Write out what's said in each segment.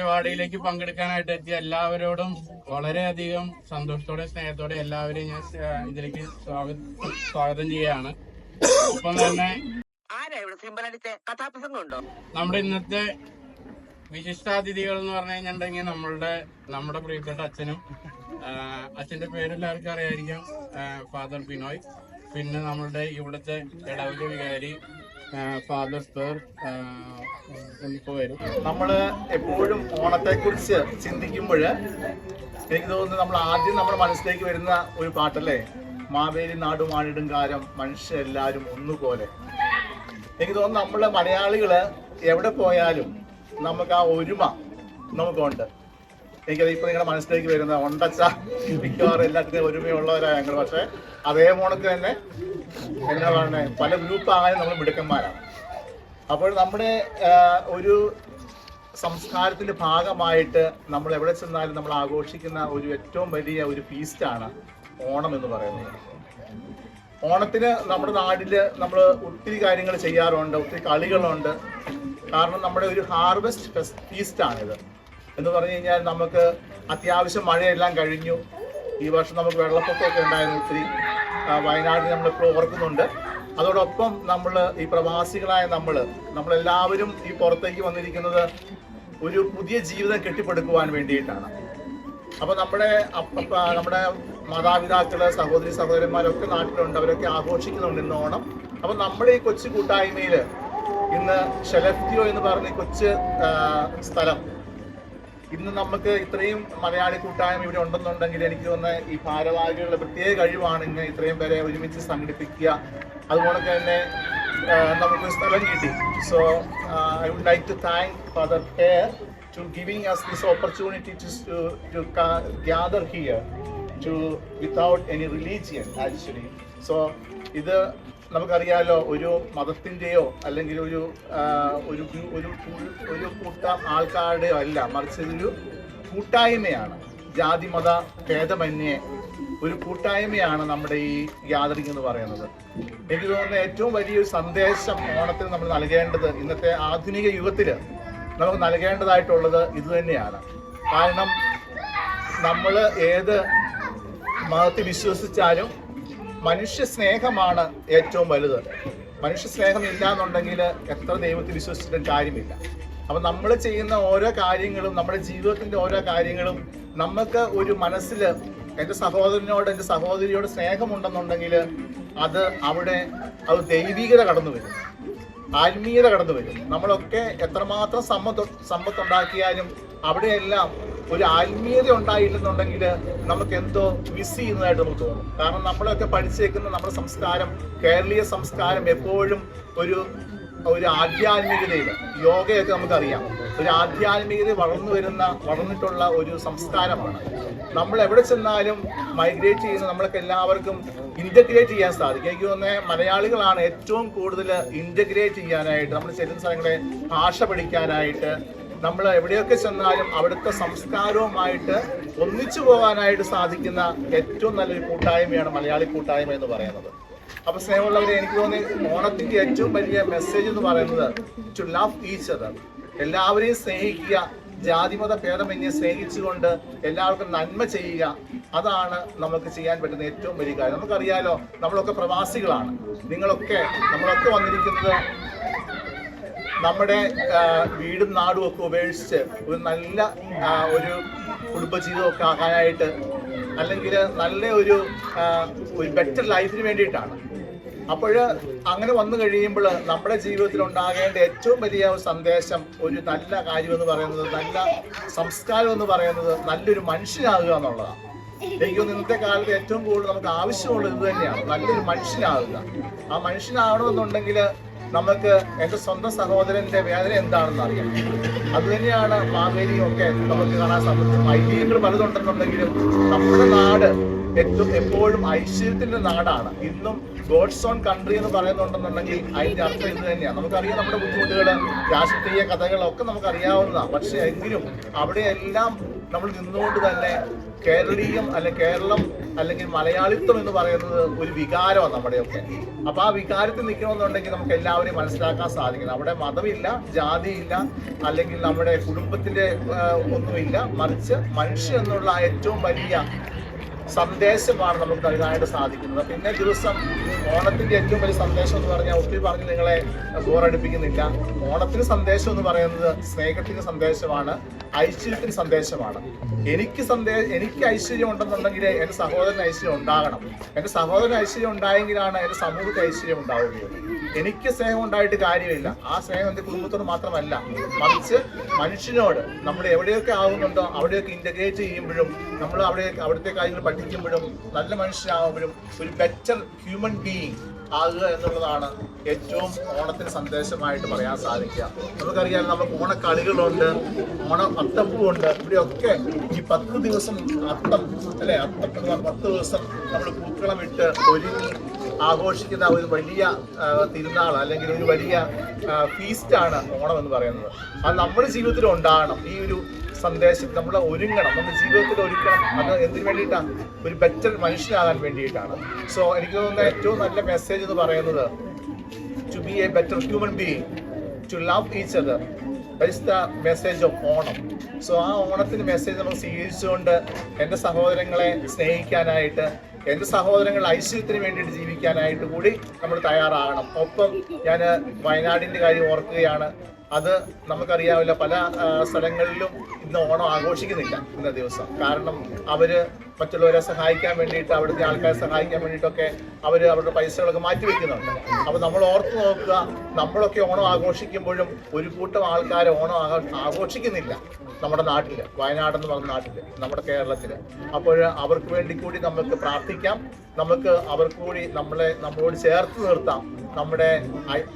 പരിപാടിയിലേക്ക് പങ്കെടുക്കാനായിട്ട് എത്തിയ എല്ലാവരോടും വളരെയധികം സന്തോഷത്തോടെ സ്നേഹത്തോടെ എല്ലാവരെയും ഞാൻ ഇതിലേക്ക് സ്വാഗതം ചെയ്യാണ്. ഒപ്പം തന്നെ നമ്മുടെ ഇന്നത്തെ വിശിഷ്ടാതിഥികൾ എന്ന് പറഞ്ഞു കഴിഞ്ഞിട്ടുണ്ടെങ്കിൽ നമ്മുടെ പ്രിയപ്പെട്ട അച്ഛന്റെ പേരെല്ലാവർക്കും അറിയായിരിക്കാം, ഫാദർ ബിനോയ്. പിന്നെ നമ്മളുടെ ഇവിടുത്തെ ഇടവക വികാരി ഫാദർ സ്പേർ എന്നിപ്പോ വരും. നമ്മള് എപ്പോഴും ഓണത്തെ കുറിച്ച് ചിന്തിക്കുമ്പോൾ എനിക്ക് തോന്നുന്നു നമ്മൾ ആദ്യം നമ്മുടെ മനസ്സിലേക്ക് വരുന്ന ഒരു പാട്ടല്ലേ, മാവേലി നാടുമാണിടും കാലം മനുഷ്യരെല്ലാരും ഒന്നുപോലെ. എനിക്ക് തോന്നുന്നു നമ്മള് മലയാളികള് എവിടെ പോയാലും നമുക്ക് ആ ഒരുമ നമുക്കുണ്ട്. എനിക്കത് ഇപ്പൊ നിങ്ങളുടെ മനസ്സിലേക്ക് വരുന്ന ഉണ്ടച്ച മിക്കവാറും എല്ലാത്തിനും ഒരുമയുള്ളവരാണ് ഞങ്ങൾ. പക്ഷെ അതേ മോണക്ക് തന്നെ എന്താ പറയുന്നത്, പല ഗ്രൂപ്പ് ആകാനും നമ്മൾ മിടുക്കന്മാരാണ്. അപ്പോൾ നമ്മുടെ ഒരു സംസ്കാരത്തിന്റെ ഭാഗമായിട്ട് നമ്മൾ എവിടെ ചെന്നാലും നമ്മൾ ആഘോഷിക്കുന്ന ഒരു ഏറ്റവും വലിയ ഒരു ഫീസ്റ്റാണ് ഓണം എന്ന് പറയുന്നത്. ഓണത്തിന് നമ്മുടെ നാട്ടില് നമ്മൾ ഒത്തിരി കാര്യങ്ങൾ ചെയ്യാറുണ്ട്, ഒത്തിരി കളികളുണ്ട്. കാരണം നമ്മുടെ ഒരു ഹാർവെസ്റ്റ് ഫീസ്റ്റാണിത് എന്ന് പറഞ്ഞു കഴിഞ്ഞാൽ നമുക്ക് അത്യാവശ്യം മഴയെല്ലാം കഴിഞ്ഞു. ഈ വർഷം നമുക്ക് വെള്ളപ്പൊക്കമൊക്കെ ഉണ്ടായിരുന്നു ഒത്തിരി, വയനാട്ടിൽ നമ്മളിപ്പോൾ ഓർക്കുന്നുണ്ട്. അതോടൊപ്പം നമ്മൾ ഈ പ്രവാസികളായ നമ്മളെല്ലാവരും ഈ പുറത്തേക്ക് വന്നിരിക്കുന്നത് ഒരു പുതിയ ജീവിതം കെട്ടിപ്പടുക്കുവാൻ വേണ്ടിയിട്ടാണ്. അപ്പോൾ നമ്മുടെ മാതാപിതാക്കള്, സഹോദരി സഹോദരന്മാരൊക്കെ നാട്ടിലുണ്ട്, അവരൊക്കെ ആഘോഷിക്കുന്നുണ്ട് ഇന്ന് ഓണം. അപ്പോൾ നമ്മുടെ ഈ കൊച്ചു കൂട്ടായ്മയിൽ ഇന്ന് ഷെലഫ്റ്റിയോ എന്ന് പറഞ്ഞ കൊച്ചു സ്ഥലം, ഇന്ന് നമുക്ക് ഇത്രയും മലയാളി കൂട്ടായ്മ ഇവിടെ ഉണ്ടെന്നുണ്ടെങ്കിൽ എനിക്ക് തോന്നുന്ന ഈ ഭാരവാഹികളുടെ പ്രത്യേക കഴിവാണ് ഇന്ന് ഇത്രയും പേരെ ഒരുമിച്ച് സംഘടിപ്പിക്കുക. അതുപോലെ തന്നെ നമുക്ക് സ്ഥലം കിട്ടി. So I would like to thank father പെയർ to giving us this opportunity to gather here without any religion actually. So ഇത് നമുക്കറിയാലോ, ഒരു മതത്തിൻ്റെയോ അല്ലെങ്കിൽ ഒരു കൂട്ടം ആൾക്കാരുടെയോ അല്ല, മറിച്ച് ഒരു കൂട്ടായ്മയാണ്. ജാതി മത ഭേദമന്യേ ഒരു കൂട്ടായ്മയാണ് നമ്മുടെ ഈ ഗ്യാതറിംഗ് എന്ന് പറയുന്നത്. എനിക്ക് തോന്നുന്ന ഏറ്റവും വലിയൊരു സന്ദേശം ഓണത്തിന് നമ്മൾ നൽകേണ്ടത്, ഇന്നത്തെ ആധുനിക യുഗത്തിൽ നമുക്ക് നൽകേണ്ടതായിട്ടുള്ളത് ഇത് തന്നെയാണ്. കാരണം നമ്മൾ ഏത് മതത്തിൽ വിശ്വസിച്ചാലും മനുഷ്യ സ്നേഹമാണ് ഏറ്റവും വലുത്. മനുഷ്യ സ്നേഹം ഇല്ല എന്നുണ്ടെങ്കിൽ എത്ര ദൈവത്തിൽ വിശ്വസിച്ചിട്ടും കാര്യമില്ല. അപ്പം നമ്മൾ ചെയ്യുന്ന ഓരോ കാര്യങ്ങളും, നമ്മുടെ ജീവിതത്തിൻ്റെ ഓരോ കാര്യങ്ങളും നമുക്ക് ഒരു മനസ്സിൽ എൻ്റെ സഹോദരനോട്, എൻ്റെ സഹോദരിയോട് സ്നേഹമുണ്ടെന്നുണ്ടെങ്കിൽ അത് ദൈവികത കടന്നു വരും, ആത്മീയത കടന്നു വരും. നമ്മളൊക്കെ എത്രമാത്രം സമ്പത്തുണ്ടാക്കിയാലും അവിടെയെല്ലാം ഒരു ആത്മീയത ഉണ്ടായില്ലെന്നുണ്ടെങ്കിൽ നമുക്ക് എന്തോ മിസ് ചെയ്യുന്നതായിട്ട് നമുക്ക് തോന്നും. കാരണം നമ്മളൊക്കെ പഠിച്ചേക്കുന്ന നമ്മുടെ സംസ്കാരം, കേരളീയ സംസ്കാരം എപ്പോഴും ഒരു ആധ്യാത്മികതയിൽ, യോഗയൊക്കെ നമുക്കറിയാം, ഒരു ആധ്യാത്മികത വളർന്നിട്ടുള്ള ഒരു സംസ്കാരമാണ്. നമ്മൾ എവിടെ ചെന്നാലും മൈഗ്രേറ്റ് ചെയ്യുന്ന നമ്മൾക്ക് എല്ലാവർക്കും ഇൻ്റഗ്രേറ്റ് ചെയ്യാൻ സാധിക്കും. എനിക്ക് തോന്നുന്നത് മലയാളികളാണ് ഏറ്റവും കൂടുതൽ ഇൻ്റഗ്രേറ്റ് ചെയ്യാനായിട്ട്, നമ്മൾ ചെല്ലുന്ന സ്ഥലങ്ങളെ ഭാഷ പഠിക്കാനായിട്ട്, നമ്മൾ എവിടെയൊക്കെ ചെന്നാലും അവിടുത്തെ സംസ്കാരവുമായിട്ട് ഒന്നിച്ചു പോകാനായിട്ട് സാധിക്കുന്ന ഏറ്റവും നല്ലൊരു കൂട്ടായ്മയാണ് മലയാളി കൂട്ടായ്മ എന്ന് പറയുന്നത്. അപ്പോൾ സ്നേഹമുള്ളവരെ, എനിക്ക് തോന്നുന്നത് ഓണത്തിൻ്റെ ഏറ്റവും വലിയ മെസ്സേജ് എന്ന് പറയുന്നത് ടു ലവ് ഈച്ച് അതർ, എല്ലാവരെയും സ്നേഹിക്കുക, ജാതിമത ഭേദമന്യേ സ്നേഹിച്ചുകൊണ്ട് എല്ലാവർക്കും നന്മ ചെയ്യുക. അതാണ് നമുക്ക് ചെയ്യാൻ പറ്റുന്ന ഏറ്റവും വലിയ കാര്യം. നമുക്കറിയാലോ, നമ്മളൊക്കെ പ്രവാസികളാണ്. നമ്മളൊക്കെ വന്നിരിക്കുന്നത് നമ്മുടെ വീടും നാടും ഒക്കെ ഉപേക്ഷിച്ച് ഒരു നല്ല ഒരു കുടുംബജീവിതമൊക്കെ ആകാനായിട്ട്, അല്ലെങ്കിൽ നല്ല ഒരു ബെറ്റർ ലൈഫിന് വേണ്ടിയിട്ടാണ്. അപ്പോൾ അങ്ങനെ വന്നു കഴിയുമ്പോൾ നമ്മുടെ ജീവിതത്തിൽ ഉണ്ടാകേണ്ട ഏറ്റവും വലിയ സന്ദേശം, ഒരു നല്ല കാര്യമെന്ന് പറയുന്നത്, നല്ല സംസ്കാരം എന്ന് പറയുന്നത് നല്ലൊരു മനുഷ്യനാകുക എന്നുള്ളതാണ്. എനിക്കൊന്ന് ഇന്നത്തെ കാലത്ത് ഏറ്റവും കൂടുതൽ നമുക്ക് ആവശ്യമുള്ളത് ഇത് തന്നെയാണ്, നല്ലൊരു മനുഷ്യനാകുക. ആ മനുഷ്യനാകണമെന്നുണ്ടെങ്കിൽ നമുക്ക് എൻ്റെ സ്വന്തം സഹോദരൻ്റെ വേദന എന്താണെന്ന് അറിയാം. അതുതന്നെയാണ് മാവേലിയും ഒക്കെ നമുക്ക് കാണാൻ സാധിക്കും. ഐതിഹ്യങ്ങൾ പലതുണ്ടെന്നുണ്ടെങ്കിലും നമ്മുടെ നാട് എപ്പോഴും ഐശ്വര്യത്തിൻ്റെ നാടാണ്. ഇന്നും ഗോഡ്സ് ഓൺ കൺട്രി എന്ന് പറയുന്നുണ്ടെന്നുണ്ടെങ്കിൽ അതിന്റെ അർത്ഥം ഇത് തന്നെയാണ്. നമുക്കറിയാം നമ്മുടെ ബുദ്ധിമുട്ടുകൾ, രാഷ്ട്രീയ കഥകളൊക്കെ നമുക്കറിയാവുന്നതാണ്. പക്ഷെ എങ്കിലും അവിടെയെല്ലാം നമ്മൾ നിന്നുകൊണ്ട് തന്നെ കേരളീയം കേരളം അല്ലെങ്കിൽ മലയാളിത്വം എന്ന് പറയുന്നത് ഒരു വികാരമാണ് നമ്മുടെയൊക്കെ. അപ്പൊ ആ വികാരത്തിൽ നിൽക്കണമെന്നുണ്ടെങ്കിൽ നമുക്ക് എല്ലാവരെയും മനസ്സിലാക്കാൻ സാധിക്കണം. അവിടെ മതമില്ല, ജാതിയില്ല, അല്ലെങ്കിൽ നമ്മുടെ കുടുംബത്തിന്റെ ഒന്നുമില്ല, മറിച്ച് മനുഷ്യൻ എന്നുള്ള ഏറ്റവും വലിയ സന്ദേശമാണ് നമുക്ക് നൽകാനായിട്ട് സാധിക്കുന്നത്. പിന്നെ ദിവസം ഓണത്തിന്റെ ഏറ്റവും വലിയ സന്ദേശം എന്ന് പറഞ്ഞാൽ ഒത്തിരി പറഞ്ഞ് നിങ്ങളെ ബോറടിപ്പിക്കുന്നില്ല. ഓണത്തിന് സന്ദേശം എന്ന് പറയുന്നത് സ്നേഹത്തിന്റെ സന്ദേശമാണ്, ഐശ്വര്യത്തിന് സന്ദേശമാണ്. എനിക്ക് ഐശ്വര്യം ഉണ്ടെന്നുണ്ടെങ്കിൽ എൻ്റെ സഹോദരന് ഐശ്വര്യം ഉണ്ടാകണം. എൻ്റെ സഹോദരന് ഐശ്വര്യം ഉണ്ടായെങ്കിലാണ് എൻ്റെ സമൂഹത്തിന് ഐശ്വര്യം ഉണ്ടാവുകയുള്ളൂ. എനിക്ക് സ്നേഹം ഉണ്ടായിട്ട് കാര്യമില്ല. ആ സ്നേഹം എൻ്റെ കുടുംബത്തോട് മാത്രമല്ല, മറിച്ച് മനുഷ്യനോട് നമ്മൾ എവിടെയൊക്കെ ആവുന്നുണ്ടോ അവിടെയൊക്കെ ഇന്റഗ്രേറ്റ് ചെയ്യുമ്പോഴും, നമ്മൾ അവിടുത്തെ കാര്യങ്ങൾ പഠിക്കുമ്പോഴും, നല്ല മനുഷ്യനാകുമ്പോഴും ഒരു ബെറ്റർ ഹ്യൂമൻ ബീയിങ് ആകുക എന്നുള്ളതാണ് ഏറ്റവും ഓണത്തിന് സന്ദേശമായിട്ട് പറയാൻ സാധിക്കുക. നമുക്കറിയാം, നമുക്ക് ഓണക്കളികളുണ്ട്, അത്തപ്പൂവുണ്ട്. ഇവിടെയൊക്കെ ഈ 10 ദിവസം അത്തം 10 ദിവസം നമ്മൾ പൂക്കളമിട്ട് ഒരുങ്ങി ആഘോഷിക്കുന്ന ഒരു വലിയ തിരുനാൾ അല്ലെങ്കിൽ ഒരു വലിയ ഫീസ്റ്റാണ് ഓണം എന്ന് പറയുന്നത്. അത് നമ്മുടെ ജീവിതത്തിൽ ഉണ്ടാകണം. ഈ ഒരു സന്ദേശം നമ്മൾ ഒരുങ്ങണം, നമ്മുടെ ജീവിതത്തിൽ ഒരുക്കണം. അത് എന്തിനു വേണ്ടിയിട്ടാണ്? ഒരു ബെറ്റർ മനുഷ്യനാകാൻ വേണ്ടിയിട്ടാണ്. സോ എനിക്ക് തോന്നുന്ന ഏറ്റവും നല്ല മെസ്സേജ് എന്ന് പറയുന്നത് to be a better human being, to love each other. That is the message of Onam. So ആ ഓണത്തിന് മെസ്സേജ് നമ്മൾ സ്വീകരിച്ചുകൊണ്ട് എൻ്റെ സഹോദരങ്ങളെ സ്നേഹിക്കാനായിട്ട്, എൻ്റെ സഹോദരങ്ങൾ ഐശ്വര്യത്തിന് വേണ്ടിയിട്ട് ജീവിക്കാനായിട്ട് കൂടി നമ്മൾ തയ്യാറാകണം. ഒപ്പം ഞാൻ വയനാടിൻ്റെ കാര്യം ഓർക്കുകയാണ്. അത് നമുക്കറിയാവില്ല, പല സ്ഥലങ്ങളിലും ഇന്ന് ഓണം ആഘോഷിക്കുന്നില്ല ഇന്ന ദിവസം. കാരണം അവര് മറ്റുള്ളവരെ സഹായിക്കാൻ വേണ്ടിയിട്ട്, അവിടുത്തെ ആൾക്കാരെ സഹായിക്കാൻ വേണ്ടിയിട്ടൊക്കെ അവരുടെ പൈസകളൊക്കെ മാറ്റിവെക്കുന്നുണ്ട്. അപ്പോൾ നമ്മൾ ഓർത്ത് നോക്കുക, നമ്മളൊക്കെ ഓണം ആഘോഷിക്കുമ്പോഴും ഒരു കൂട്ടം ആൾക്കാർ ഓണം ആഘോഷിക്കുന്നില്ല നമ്മുടെ നാട്ടിൽ, വയനാടെന്ന് പറഞ്ഞ നാട്ടിൽ, നമ്മുടെ കേരളത്തിൽ. അപ്പോൾ അവർക്ക് വേണ്ടി കൂടി നമുക്ക് പ്രാർത്ഥിക്കാം, നമുക്ക് അവർക്ക് കൂടി നമ്മളോട് ചേർത്ത് നിർത്താം.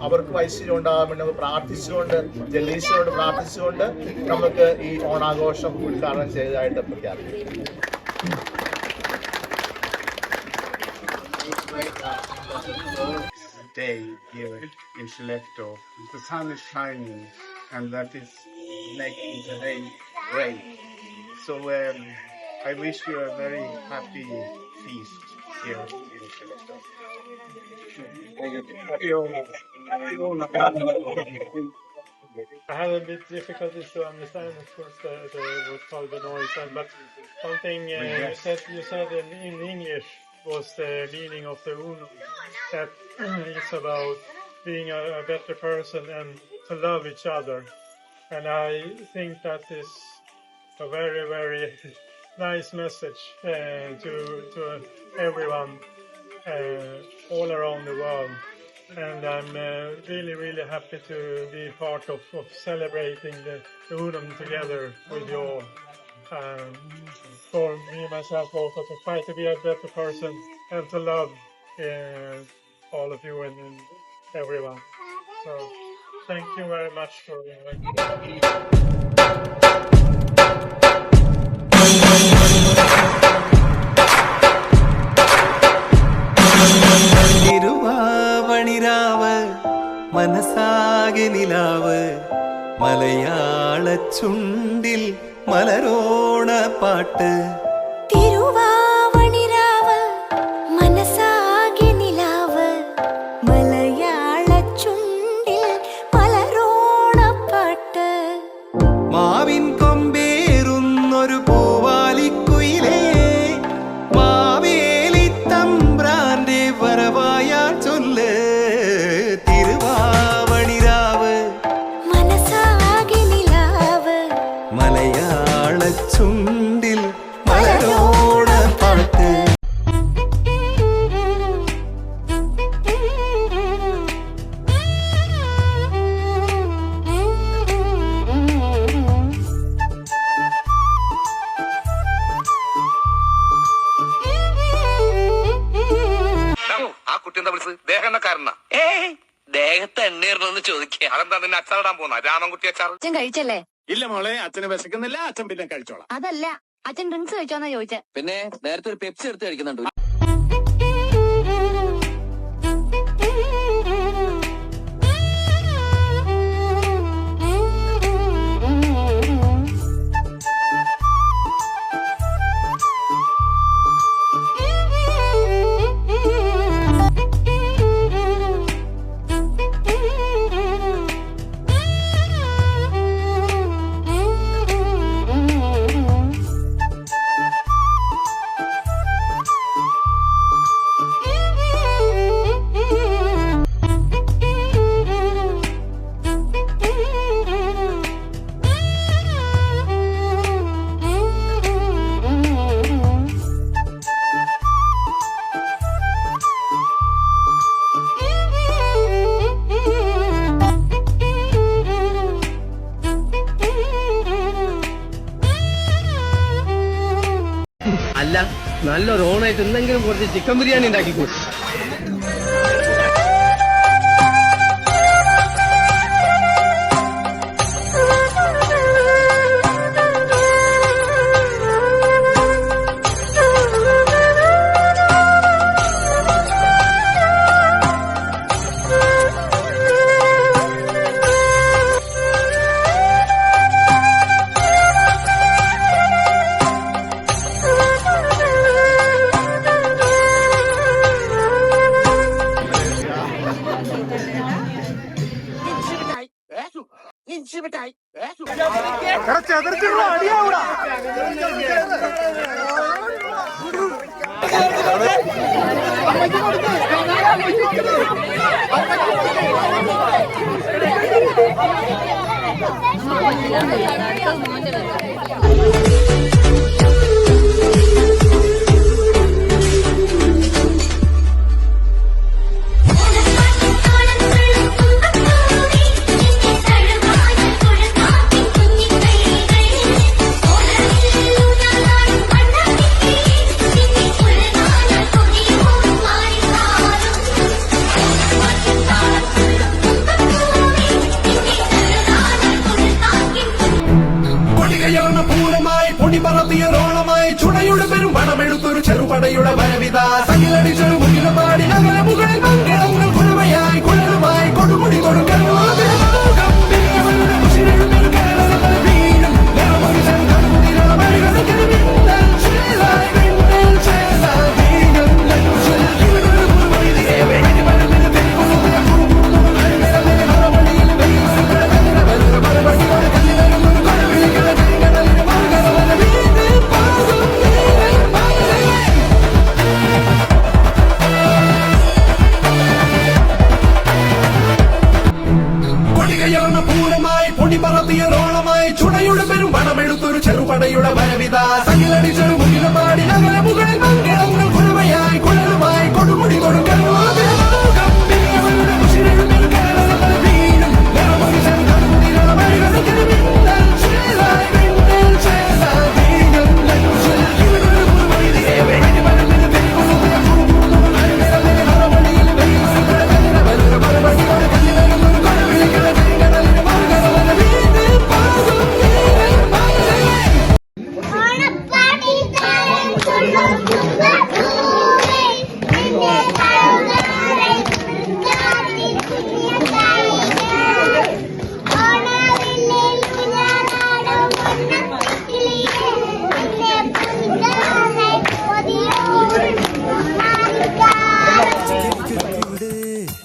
അവർക്ക് ഐശ്വര്യം ഉണ്ടാകാൻ വേണ്ടി പ്രാർത്ഥിച്ചുകൊണ്ട്, ജലീശ്വരോട് പ്രാർത്ഥിച്ചുകൊണ്ട് നമുക്ക് ഈ ഓണാഘോഷം ഉദ്ഘാടനം ചെയ്തതായിട്ട് പ്രഖ്യാപിക്കും. Day here in Skellefteå. The sun is shining, and that is making the day great. So I wish you a very happy feast here in Skellefteå. I had a bit difficulties to understand, of course, what Carl Benoit said, but something you said in English was the meaning of the UNO, that is about being a better person and to love each other. And I think that is a very, very nice message to everyone all around the world. And I'm really, really happy to be part of celebrating the Unum together with you all. For me, myself, also to try to be a better person and to love all of you and everyone. So, thank you very much for inviting me. തിരുവാവണിരാവ് മനസാകെ നിലാവ് മലയാള ചുണ്ടിൽ മലരോണ പാട്ട്. തിരുവാവണിരാവ് മനസാകെ നിലാവ് മലയാള ചുണ്ടിൽ മലരോണ പാട്ട്. മാവിൻ കൊമ്പേറുന്നൊരു പൂവാലിക്കുയിലേ, മാവേലി തമ്പ്രാന്റെ വരവായാ ചൊല്ല്. തിരുവാവണിരാവ് മനസാകെ നിലാവ് മലയാള ചുണ്ടിൽ മലരോണ പാട്ട്. ആ കുട്ടി എന്താ വിളിച്ചത്? ദേഹക്കാരനാ? ദേഹത്ത് എണ്ണീർന്ന് ചോദിക്കുക. അതെന്താ നിന്നെ അച്ചാറിടാൻ പോന്ന രാമൻകുട്ടി അച്ചാർ? അച്ഛൻ കഴിച്ചല്ലേ? ഇല്ല മോളെ, അച്ഛന് വിശക്കുന്നില്ല, അച്ഛൻ പിന്നെ കഴിച്ചോളാം. അതല്ല, അച്ഛൻ ഡ്രിങ്ക്സ് കഴിച്ചോന്നാ ചോദിച്ചേ. പിന്നെ നേരത്തെ ഒരു പെപ്സി എടുത്ത് കഴിക്കുന്നുണ്ട്. അല്ല നല്ലൊരു ഓണായിട്ട് എന്തെങ്കിലും കുറച്ച് ചിക്കൻ ബിരിയാണി ഉണ്ടാക്കിക്കൂടെ? പൂരമായി പൊടി പറത്തിയ റോളമായി ചുടയുടെ പെരും പണമെടുത്തൊരു ചെറുപടയുടെ വരവിത തകിലടിച്ചൊരു മുകിലമാടി നഗര മുകളിൽ മംഗളങ്ങൾ കുഴമയായി കുഴലുമായി കൊടുമുടി കൊടുക്കൽ പൂരമായി പൊടി പറത്തിയ റോളമായി ചുടയുടെ പെരും പണമെടുത്തൊരു ചെറുപടയുടെ വരവിത തകിലടിച്ചൊരു മുകിലമാടി നഗര മുകളിൽ മംഗളങ്ങൾ കുഴമയായി കുഴലുമായി കൊടുമുടി കൊടുക്കൽ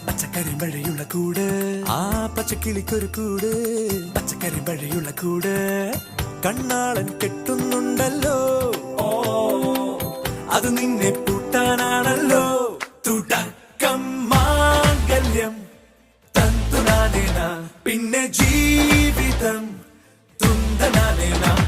പച്ചക്കരിമ്പഴയുള്ള കൂട് ആ പച്ചക്കിളിക്കൊരു കൂട് പച്ചക്കരിമ്പഴയുള്ള കൂട് കണ്ണാളൻ കെട്ടുന്നുണ്ടല്ലോ അത് നിന്നെ പൂട്ടാനാണല്ലോ തുടക്കം മാംഗല്യം തന്തുനാനേന പിന്നെ ജീവിതം തുന്തനാനേന